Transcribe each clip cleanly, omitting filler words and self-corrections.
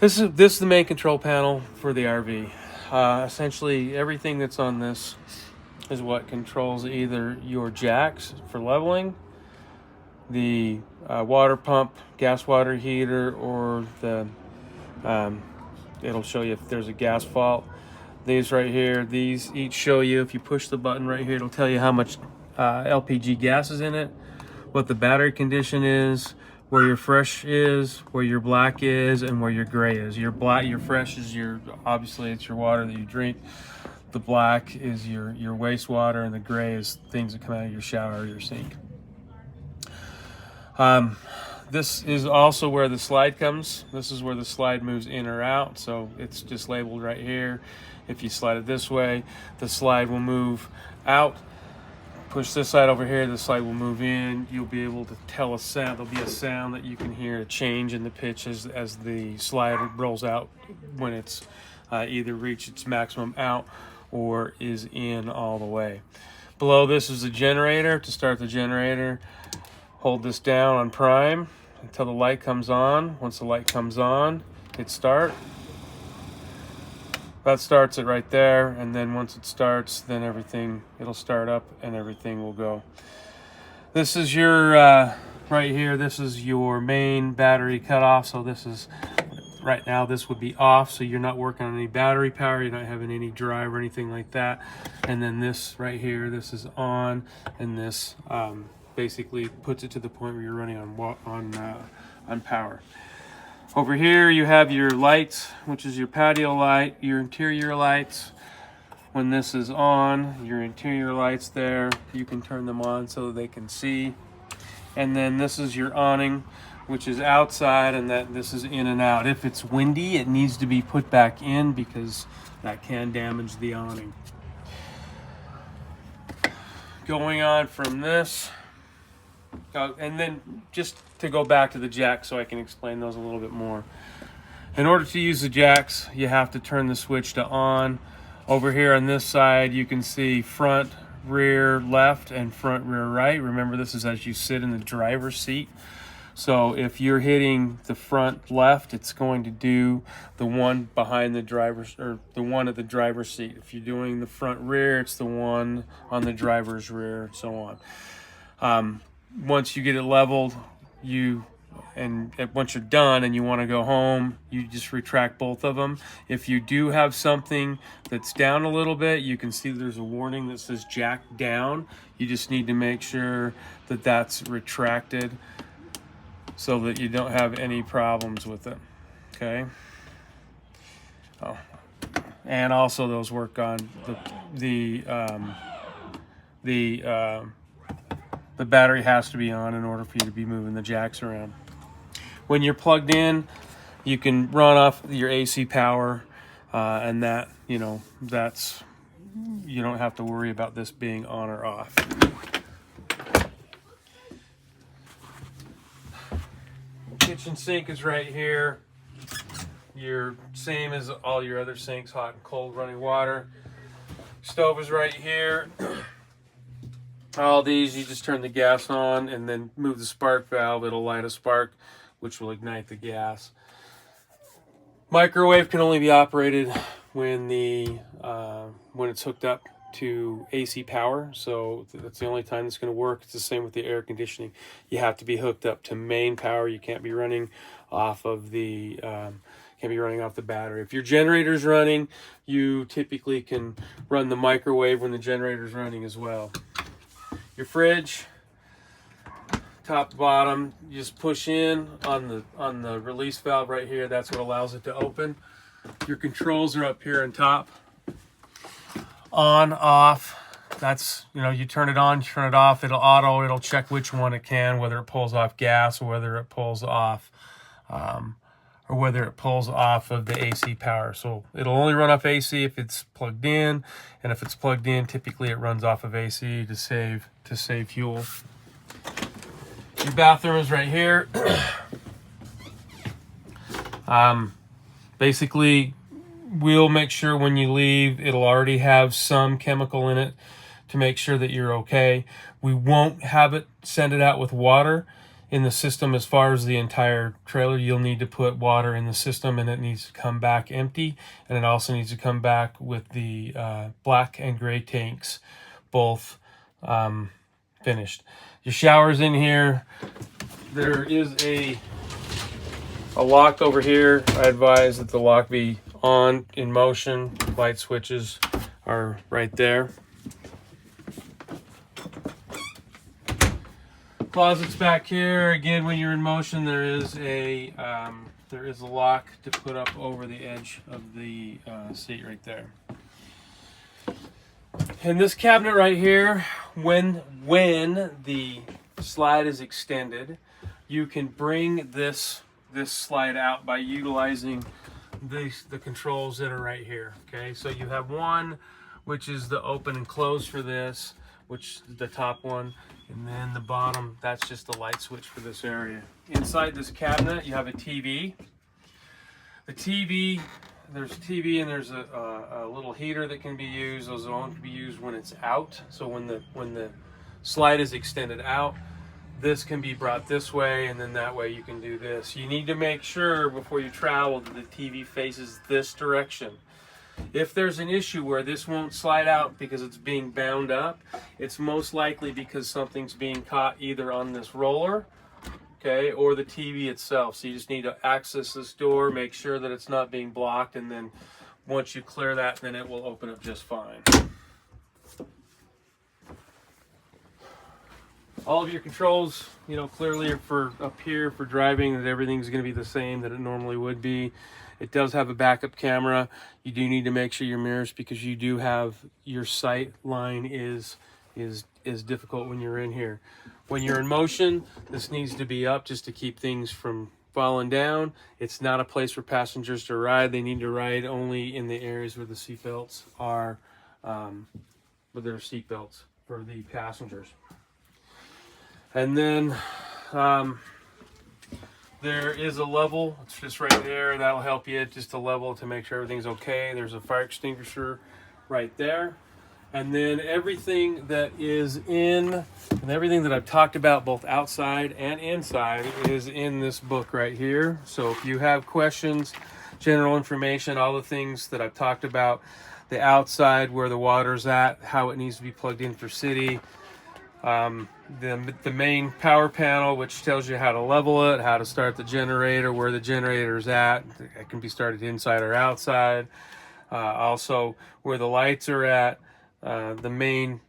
This is the main control panel for the RV. Essentially, everything that's on this is what controls either your jacks for leveling, the water pump, gas water heater, or the it'll show you if there's a gas fault. These right here, these each show you, if you push the button right here, it'll tell you how much LPG gas is in it, what the battery condition is, where your fresh is, where your black is, and where your gray is. Your fresh is obviously it's your water that you drink. The black is your wastewater, and the gray is things that come out of your shower or your sink. This is also where the slide comes. This is where the slide moves in or out. So it's just labeled right here. If you slide it this way, the slide will move out. Push this side over here, the slide will move in. You'll be able to tell a sound. There'll be a sound that you can hear, a change in the pitch as the slide rolls out when it's either reached its maximum out or is in all the way. Below this is the generator. To start the generator, hold this down on prime until the light comes on. Once the light comes on, hit start. That starts it right there, and then once it starts, then it'll start up and everything will go. This is your, right here, this is your main battery cutoff. So this is, right now this would be off, so you're not working on any battery power, you're not having any drive or anything like that. And then this right here, this is on, and this basically puts it to the point where you're running on power. Over here you have your lights, which is your patio light, your interior lights. When this is on, your interior lights there, you can turn them on so that they can see. And then this is your awning, which is outside, and this is in and out. If it's windy, it needs to be put back in because that can damage the awning. Going on from this, and then just to go back to the jacks so I can explain those a little bit more. In order to use the jacks, you have to turn the switch to on. Over here on this side, you can see front, rear, left, and front, rear, right. Remember, this is as you sit in the driver's seat. So if you're hitting the front left, it's going to do the one behind the driver's, or the one at the driver's seat. If you're doing the front rear, it's the one on the driver's rear, and so on. Once you get it leveled, once you're done and you want to go home, you just retract both of them. If you do have something that's down a little bit, you can see there's a warning that says jack down. You just need to make sure that that's retracted so that you don't have any problems with it. Okay. Oh, and also those work on the battery has to be on in order for you to be moving the jacks around. When you're plugged in, you can run off your AC power, and that, you don't have to worry about this being on or off. Kitchen sink is right here. Your same as all your other sinks, hot and cold running water. Stove is right here. All these, you just turn the gas on and then move the spark valve. It'll light a spark, which will ignite the gas. Microwave can only be operated when it's hooked up to AC power. So that's the only time it's going to work. It's the same with the air conditioning. You have to be hooked up to main power. You can't be running off of the battery. If your generator's running, you typically can run the microwave when the generator's running as well. Your fridge, top to bottom, you just push in on the release valve right here. That's what allows it to open. Your controls are up here on top. On, off. That's, you turn it on, you turn it off. It'll check which one it can, whether it pulls off gas or whether it pulls off of the AC power. So it'll only run off AC if it's plugged in, and if it's plugged in, typically it runs off of AC to save fuel. Your bathroom is right here. Basically, we'll make sure when you leave, it'll already have some chemical in it to make sure that you're okay. We won't send it out with water. in the system as far as the entire trailer. You'll need to put water in the system, and it needs to come back empty, and it also needs to come back with the black and gray tanks both finished. Your shower's in here. There is a lock over here. I advise that the lock be on in motion. Light switches are right there. Closet's back here. Again, when you're in motion, there is a lock to put up over the edge of the seat right there. And this cabinet right here, when the slide is extended, you can bring this slide out by utilizing the controls that are right here. Okay, so you have one, which is the open and close for this, which is the top one, and then the bottom, that's just the light switch for this area. Inside this cabinet, you have a TV. The TV, there's a TV and there's a little heater that can be used. Those only can be used when it's out. So when the slide is extended out, this can be brought this way, and then that way you can do this. You need to make sure before you travel that the TV faces this direction. If there's an issue where this won't slide out because it's being bound up, it's most likely because something's being caught either on this roller, okay, or the TV itself. So you just need to access this door, make sure that it's not being blocked, and then once you clear that, then it will open up just fine. All of your controls, you know, clearly are for up here for driving, that everything's going to be the same that it normally would be. It does have a backup camera. You do need to make sure your mirrors, because you do have your sight line is difficult when you're in here. When you're in motion, this needs to be up just to keep things from falling down. It's not a place for passengers to ride. They need to ride only in the areas where the seatbelts are, with their seatbelts for the passengers. And then there is a level, it's just right there, that'll help you just a level to make sure everything's okay. There's a fire extinguisher right there. And then everything that is in, and everything that I've talked about both outside and inside is in this book right here. So if you have questions, general information, all the things that I've talked about, the outside, where the water's at, how it needs to be plugged in for city, the main power panel, which tells you how to level it, how to start the generator, where the generator is at. It can be started inside or outside. Also where the lights are at, the main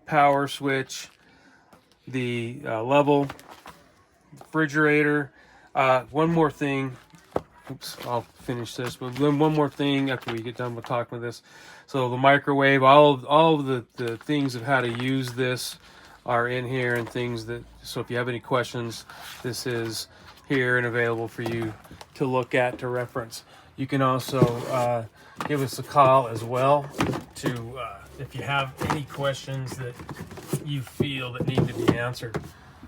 power switch, the level, refrigerator. One more thing. Oops, I'll finish this. But then one more thing after we get done with talking with this. So the microwave, all of the things of how to use this are in here, and things that, so if you have any questions, this is here and available for you to look at, to reference. You can also give us a call as well to if you have any questions that you feel that need to be answered.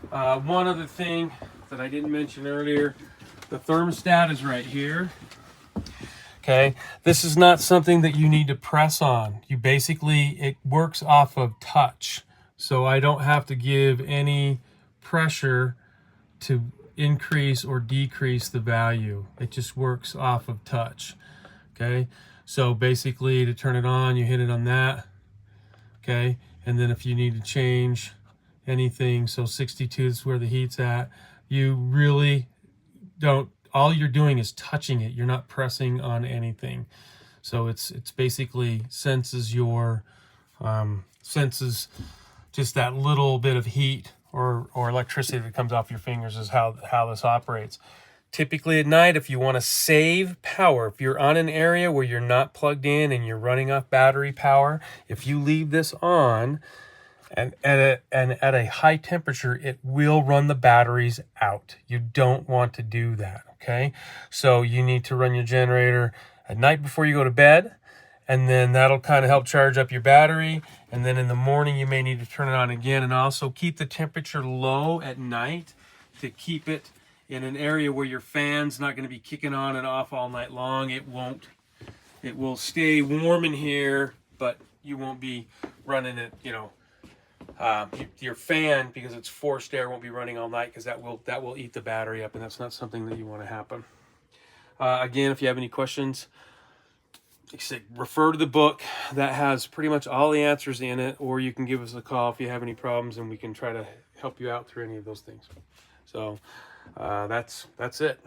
One other thing that I didn't mention earlier, the thermostat is right here. Okay, this is not something that you need to press on. You basically, it works off of touch. So I don't have to give any pressure to increase or decrease the value. It just works off of touch. Okay, so basically to turn it on, you hit it on that. Okay, and then if you need to change anything, so 62 is where the heat's at, you really don't, all you're doing is touching it. You're not pressing on anything. So it's basically senses your, senses just that little bit of heat or electricity that comes off your fingers is how this operates. Typically at night, if you want to save power, if you're on an area where you're not plugged in and you're running off battery power, if you leave this on and at a high temperature, it will run the batteries out. You don't want to do that, okay? So you need to run your generator at night before you go to bed, and then that'll kind of help charge up your battery. And then in the morning, you may need to turn it on again, and also keep the temperature low at night to keep it in an area where your fan's not going to be kicking on and off all night long. It won't. It will stay warm in here, but you won't be running it, you know, Your fan, because it's forced air, won't be running all night because that will eat the battery up, and that's not something that you want to happen. Again, if you have any questions, like I said, refer to the book that has pretty much all the answers in it, or you can give us a call if you have any problems, and we can try to help you out through any of those things. So that's it.